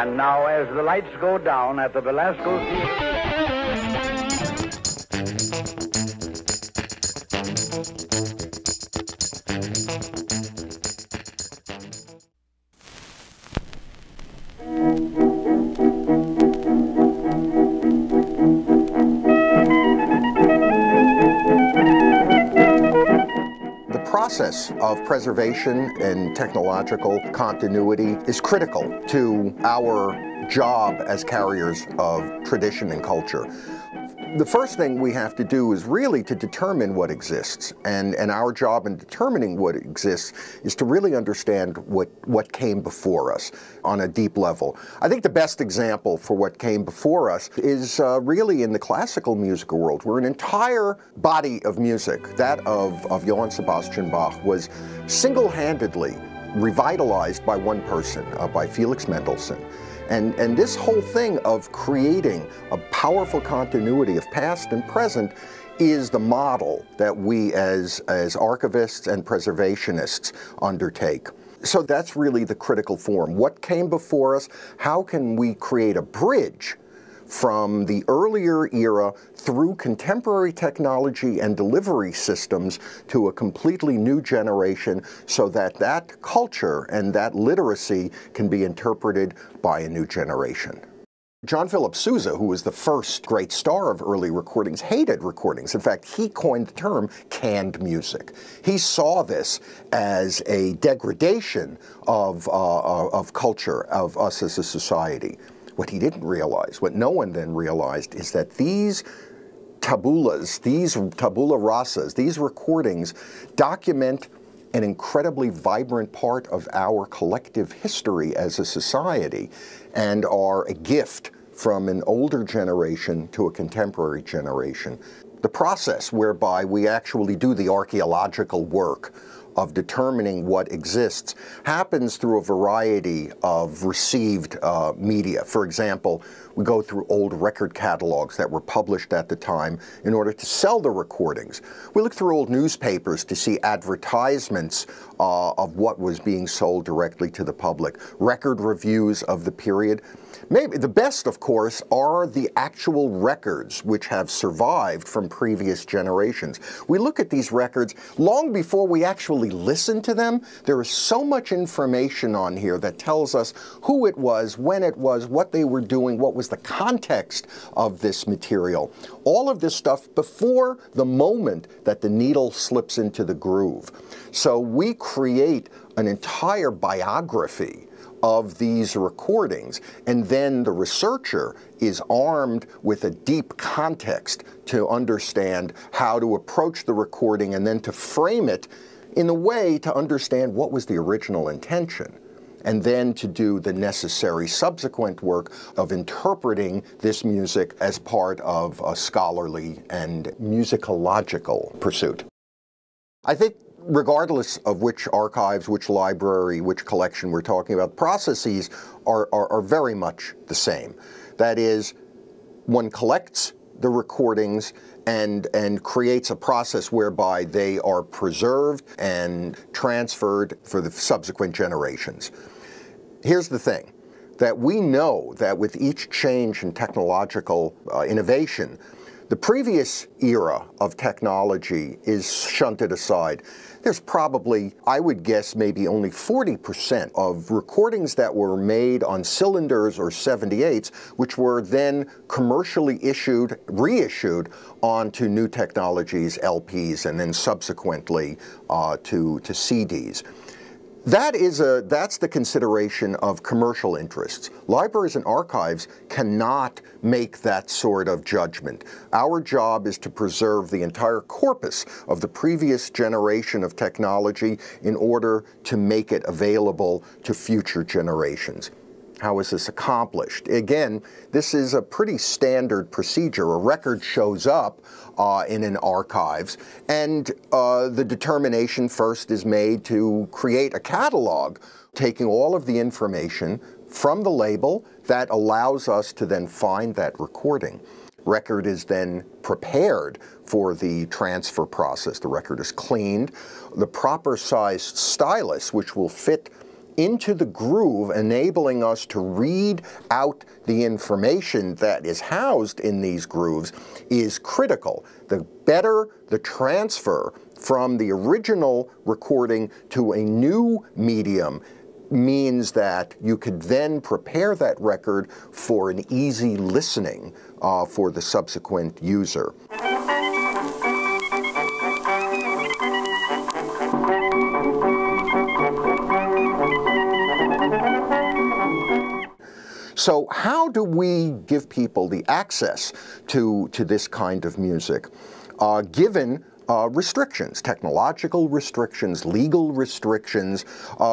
And now, as the lights go down at the Velasco Theater... The process of preservation and technological continuity is critical to our job as carriers of tradition and culture. The first thing we have to do is really to determine what exists, and our job in determining what exists is to really understand what came before us on a deep level. I think the best example for what came before us is really in the classical musical world, where an entire body of music, that of Johann Sebastian Bach, was single-handedly revitalized by one person, by Felix Mendelssohn. And this whole thing of creating a powerful continuity of past and present is the model that we as archivists and preservationists undertake. So that's really the critical form. What came before us? How can we create a bridge from the earlier era through contemporary technology and delivery systems to a completely new generation, so that that culture and that literacy can be interpreted by a new generation? John Philip Sousa, who was the first great star of early recordings, hated recordings. In fact, he coined the term canned music. He saw this as a degradation of culture, of us as a society. What he didn't realize, what no one then realized, is that these tabulas, these tabula rasas, these recordings document an incredibly vibrant part of our collective history as a society and are a gift from an older generation to a contemporary generation. The process whereby we actually do the archaeological work of determining what exists happens through a variety of received media. For example, we go through old record catalogs that were published at the time in order to sell the recordings. We look through old newspapers to see advertisements of what was being sold directly to the public, record reviews of the period. Maybe the best, of course, are the actual records which have survived from previous generations. We look at these records long before we actually listen to them. There is so much information on here that tells us who it was, when it was, what they were doing, what was the context of this material. All of this stuff before the moment that the needle slips into the groove. So we create an entire biography of these recordings, and then the researcher is armed with a deep context to understand how to approach the recording and then to frame it in a way to understand what was the original intention, and then to do the necessary subsequent work of interpreting this music as part of a scholarly and musicological pursuit. I think regardless of which archives, which library, which collection we're talking about, processes are very much the same. That is, one collects the recordings and creates a process whereby they are preserved and transferred for the subsequent generations. Here's the thing, that we know that with each change in technological innovation, the previous era of technology is shunted aside. There's probably, I would guess, maybe only 40% of recordings that were made on cylinders or 78s, which were then commercially issued, reissued onto new technologies, LPs, and then subsequently to CDs. That's the consideration of commercial interests. Libraries and archives cannot make that sort of judgment. Our job is to preserve the entire corpus of the previous generation of technology in order to make it available to future generations. How is this accomplished? Again, this is a pretty standard procedure. A record shows up in an archives, and the determination first is made to create a catalog, taking all of the information from the label that allows us to then find that recording. Record is then prepared for the transfer process. The record is cleaned. The proper sized stylus, which will fit into the groove, enabling us to read out the information that is housed in these grooves, is critical. The better the transfer from the original recording to a new medium means that you could then prepare that record for an easy listening for the subsequent user. So how do we give people the access to this kind of music, given restrictions, technological restrictions, legal restrictions,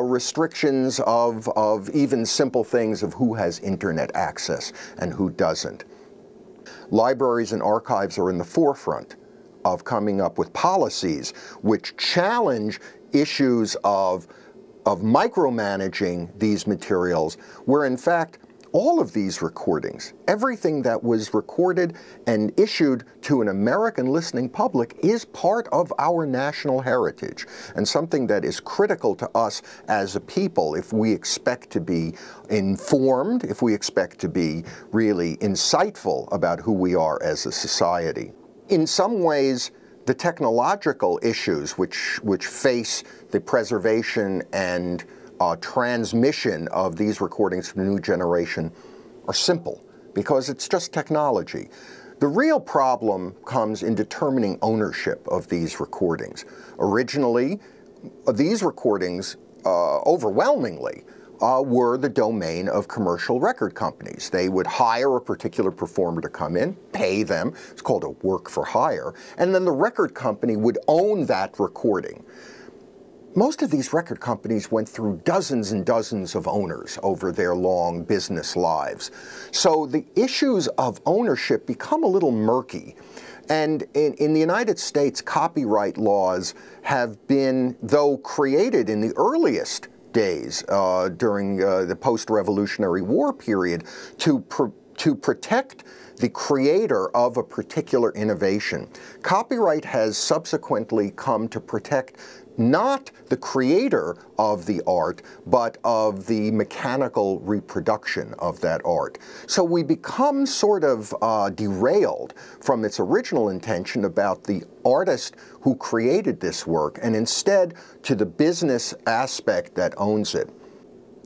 restrictions of even simple things of who has internet access and who doesn't? Libraries and archives are in the forefront of coming up with policies which challenge issues of micromanaging these materials, where in fact all of these recordings, everything that was recorded and issued to an American listening public, is part of our national heritage and something that is critical to us as a people if we expect to be informed, if we expect to be really insightful about who we are as a society. In some ways, the technological issues which face the preservation and transmission of these recordings to the new generation are simple, because it's just technology. The real problem comes in determining ownership of these recordings. Originally, these recordings, overwhelmingly, were the domain of commercial record companies. They would hire a particular performer to come in, pay them, it's called a work for hire, and then the record company would own that recording. Most of these record companies went through dozens and dozens of owners over their long business lives. So the issues of ownership become a little murky. And in the United States, copyright laws have been, though created in the earliest days during the post-Revolutionary War period, to protect the creator of a particular innovation. Copyright has subsequently come to protect not the creator of the art, but of the mechanical reproduction of that art. So we become sort of derailed from its original intention about the artist who created this work, and instead to the business aspect that owns it.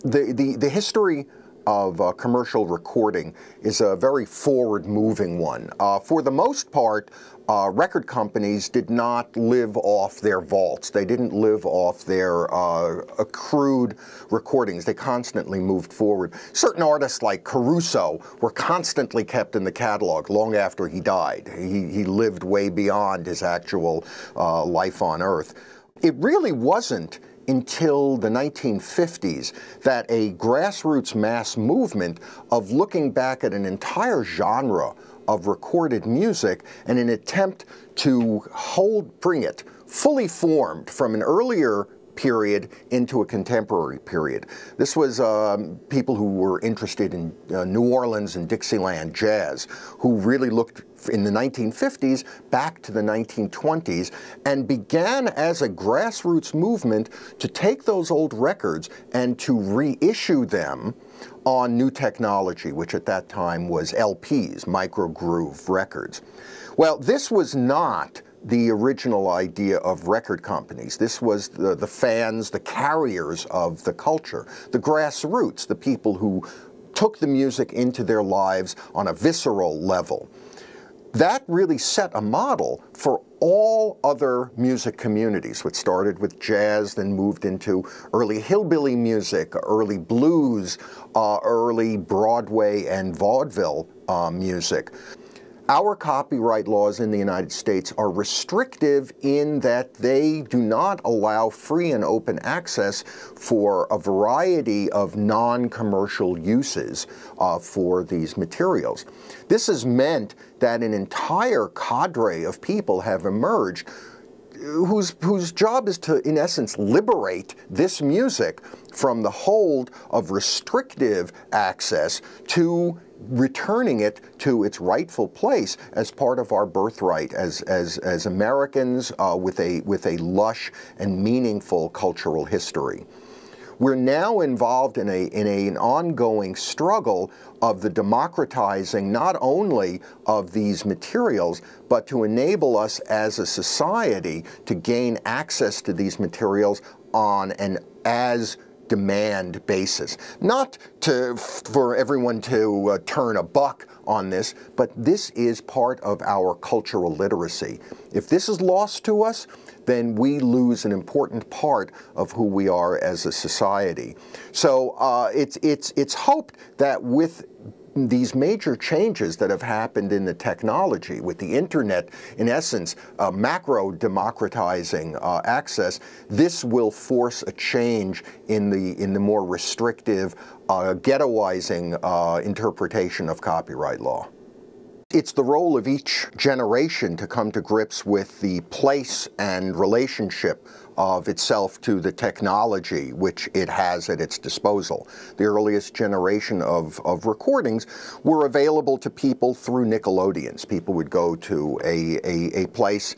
The history of commercial recording is a very forward-moving one. For the most part, record companies did not live off their vaults. They didn't live off their accrued recordings. They constantly moved forward. Certain artists like Caruso were constantly kept in the catalog long after he died. He lived way beyond his actual life on Earth. It really wasn't until the 1950s that a grassroots mass movement of looking back at an entire genre of recorded music in an attempt to bring it fully formed from an earlier period into a contemporary period. This was people who were interested in New Orleans and Dixieland jazz, who really looked in the 1950s back to the 1920s and began as a grassroots movement to take those old records and to reissue them on new technology, which at that time was LPs, micro-groove records. Well, this was not the original idea of record companies. This was the fans, the carriers of the culture, the grassroots, the people who took the music into their lives on a visceral level. That really set a model for all other music communities, which started with jazz, then moved into early hillbilly music, early blues, early Broadway and vaudeville music. Our copyright laws in the United States are restrictive in that they do not allow free and open access for a variety of non-commercial uses for these materials. This has meant that an entire cadre of people have emerged whose job is to, in essence, liberate this music from the hold of restrictive access to returning it to its rightful place as part of our birthright as Americans with a lush and meaningful cultural history. we're now involved in an ongoing struggle of the democratizing not only of these materials, but to enable us as a society to gain access to these materials on an as-demand basis. Not for everyone to turn a buck on this, but this is part of our cultural literacy. If this is lost to us, then we lose an important part of who we are as a society. So it's hoped that with these major changes that have happened in the technology, with the internet, in essence, macro democratizing access, this will force a change in the more restrictive, ghettoizing interpretation of copyright law. It's the role of each generation to come to grips with the place and relationship of itself to the technology which it has at its disposal. The earliest generation of recordings were available to people through Nickelodeons. People would go to a place,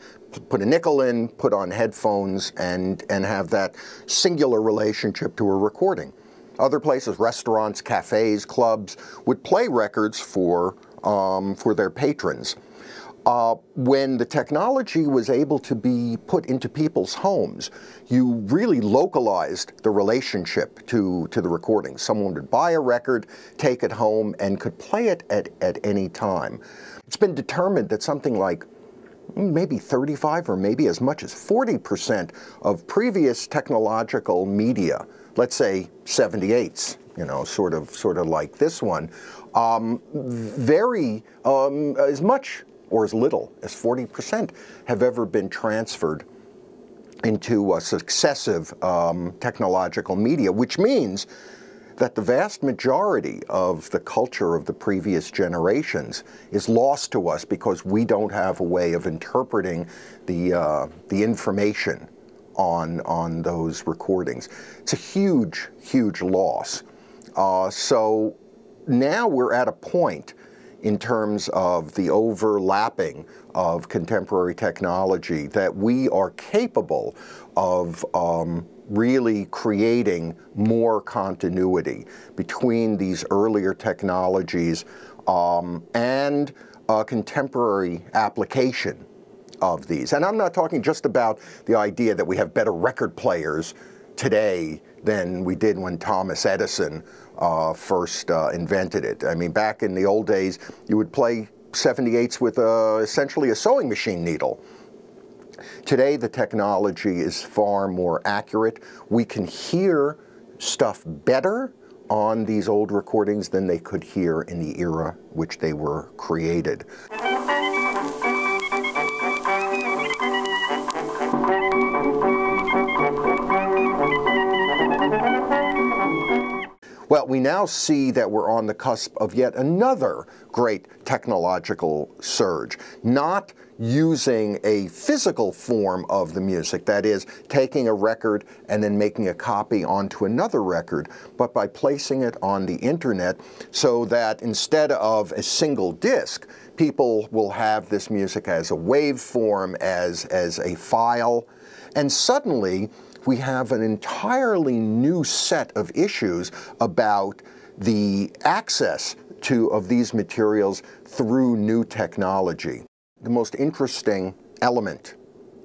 put a nickel in, put on headphones, and have that singular relationship to a recording. Other places, restaurants, cafes, clubs, would play records for their patrons. When the technology was able to be put into people's homes, you really localized the relationship to the recording. Someone would buy a record, take it home, and could play it at any time. It's been determined that something like maybe 35 or maybe as much as 40% of previous technological media, let's say 78s, you know, sort of like this one, as much or as little as 40% have ever been transferred into successive technological media, which means that the vast majority of the culture of the previous generations is lost to us because we don't have a way of interpreting the information on those recordings. It's a huge, huge loss. So now we're at a point in terms of the overlapping of contemporary technology that we are capable of really creating more continuity between these earlier technologies and contemporary application of these. And I'm not talking just about the idea that we have better record players today than we did when Thomas Edison first invented it. I mean, back in the old days, you would play 78s with essentially a sewing machine needle. Today, the technology is far more accurate. We can hear stuff better on these old recordings than they could hear in the era which they were created. Well, we now see that we're on the cusp of yet another great technological surge, not using a physical form of the music, that is, taking a record and then making a copy onto another record, but by placing it on the internet so that instead of a single disc, people will have this music as a waveform, as a file, and suddenly we have an entirely new set of issues about the access of these materials through new technology. The most interesting element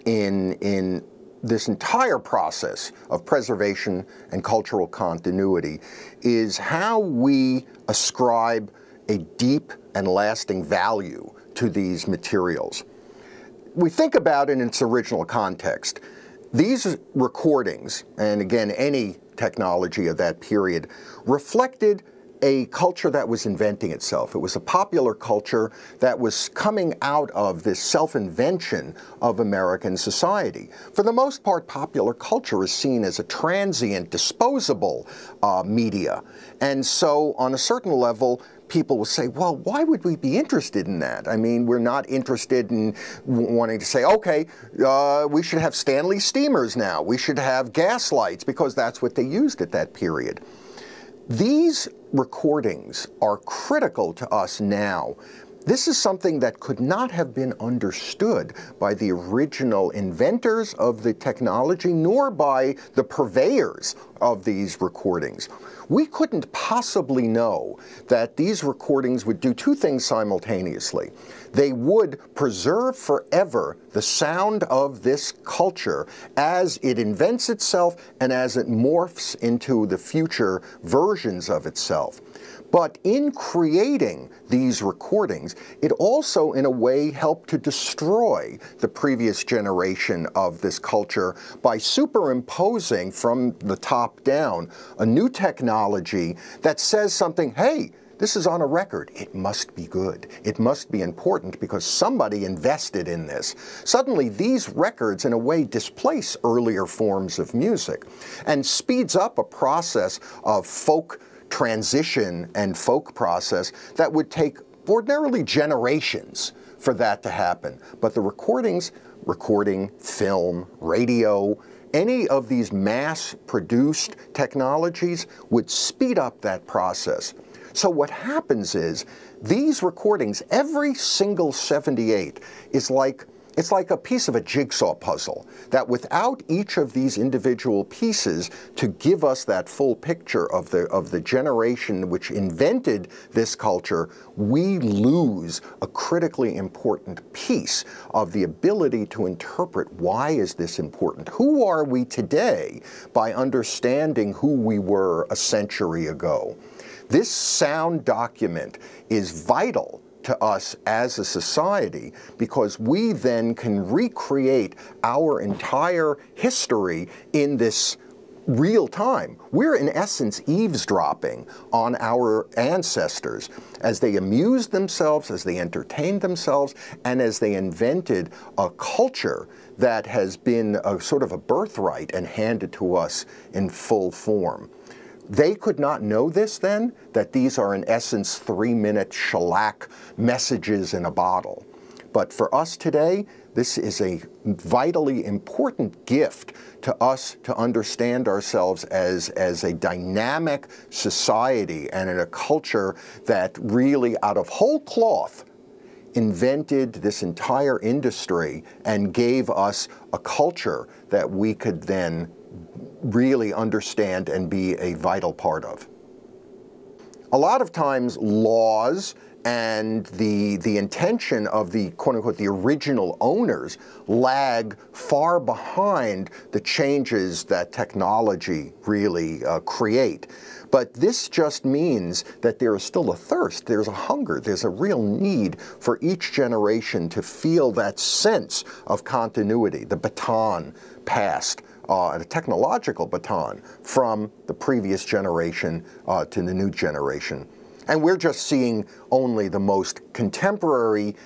in this entire process of preservation and cultural continuity is how we ascribe a deep and lasting value to these materials. We think about it in its original context. These recordings, and again, any technology of that period, reflected a culture that was inventing itself. It was a popular culture that was coming out of this self-invention of American society. For the most part, popular culture is seen as a transient, disposable media. And so, on a certain level, people will say, well, why would we be interested in that? I mean, we're not interested in wanting to say, okay, we should have Stanley steamers now. We should have gas lights, because that's what they used at that period. These recordings are critical to us now This is something that could not have been understood by the original inventors of the technology, nor by the purveyors of these recordings. We couldn't possibly know that these recordings would do two things simultaneously. They would preserve forever the sound of this culture as it invents itself and as it morphs into the future versions of itself. But in creating these recordings, it also, in a way, helped to destroy the previous generation of this culture by superimposing from the top down a new technology that says something, hey, this is on a record. It must be good. It must be important because somebody invested in this. Suddenly, these records, in a way, displace earlier forms of music and speeds up a process of folk transition and folk process that would take ordinarily generations for that to happen. But the recording, film, radio, any of these mass-produced technologies would speed up that process. So what happens is, these recordings, every single 78, it's like a piece of a jigsaw puzzle, that without each of these individual pieces to give us that full picture of the generation which invented this culture, we lose a critically important piece of the ability to interpret why is this important. Who are we today by understanding who we were a century ago? This sound document is vital to us as a society because we then can recreate our entire history in this real time. We're in essence eavesdropping on our ancestors as they amused themselves, as they entertained themselves, and as they invented a culture that has been a sort of a birthright and handed to us in full form. They could not know this then, that these are in essence 3-minute shellac messages in a bottle. But for us today, this is a vitally important gift to us to understand ourselves as a dynamic society and in a culture that really out of whole cloth invented this entire industry and gave us a culture that we could then really understand and be a vital part of. A lot of times laws and the intention of the quote-unquote the original owners lag far behind the changes that technology really create. But this just means that there is still a thirst, there's a hunger, there's a real need for each generation to feel that sense of continuity, the baton passed, a technological baton from the previous generation to the new generation. And we're just seeing only the most contemporary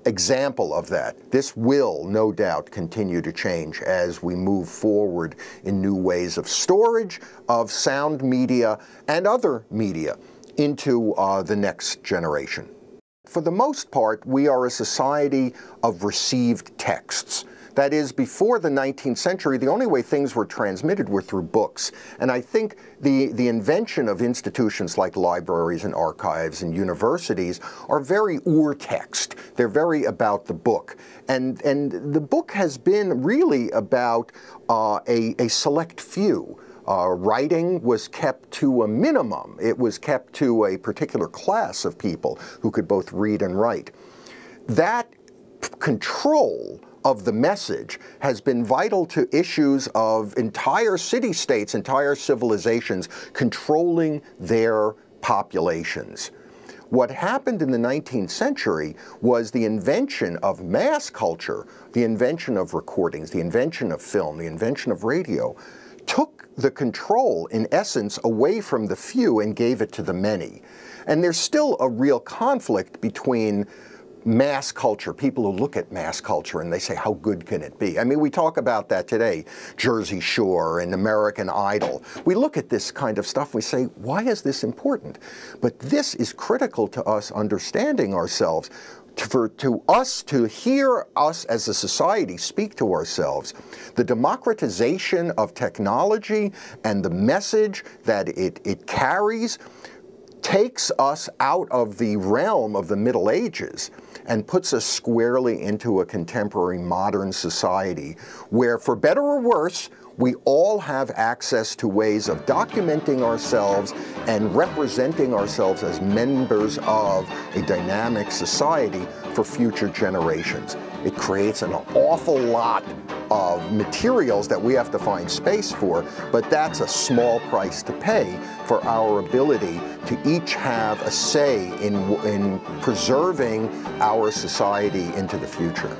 example of that. This will, no doubt, continue to change as we move forward in new ways of storage, of sound media, and other media into the next generation. For the most part, we are a society of received texts. That is, before the 19th century, the only way things were transmitted were through books. And I think the invention of institutions like libraries and archives and universities are very ur-text. They're very about the book. And the book has been really about a select few. Writing was kept to a minimum. It was kept to a particular class of people who could both read and write. That control of the message has been vital to issues of entire city-states, entire civilizations controlling their populations. What happened in the 19th century was the invention of mass culture, the invention of recordings, the invention of film, the invention of radio, took the control, in essence, away from the few and gave it to the many. And there's still a real conflict between mass culture, people who look at mass culture and they say, how good can it be? I mean, we talk about that today, Jersey Shore and American Idol. We look at this kind of stuff, we say, why is this important? But this is critical to us understanding ourselves, to us to hear us as a society speak to ourselves. The democratization of technology and the message that it carries takes us out of the realm of the Middle Ages and puts us squarely into a contemporary modern society where, for better or worse, we all have access to ways of documenting ourselves and representing ourselves as members of a dynamic society for future generations. It creates an awful lot of materials that we have to find space for, but that's a small price to pay for our ability to each have a say in preserving our society into the future.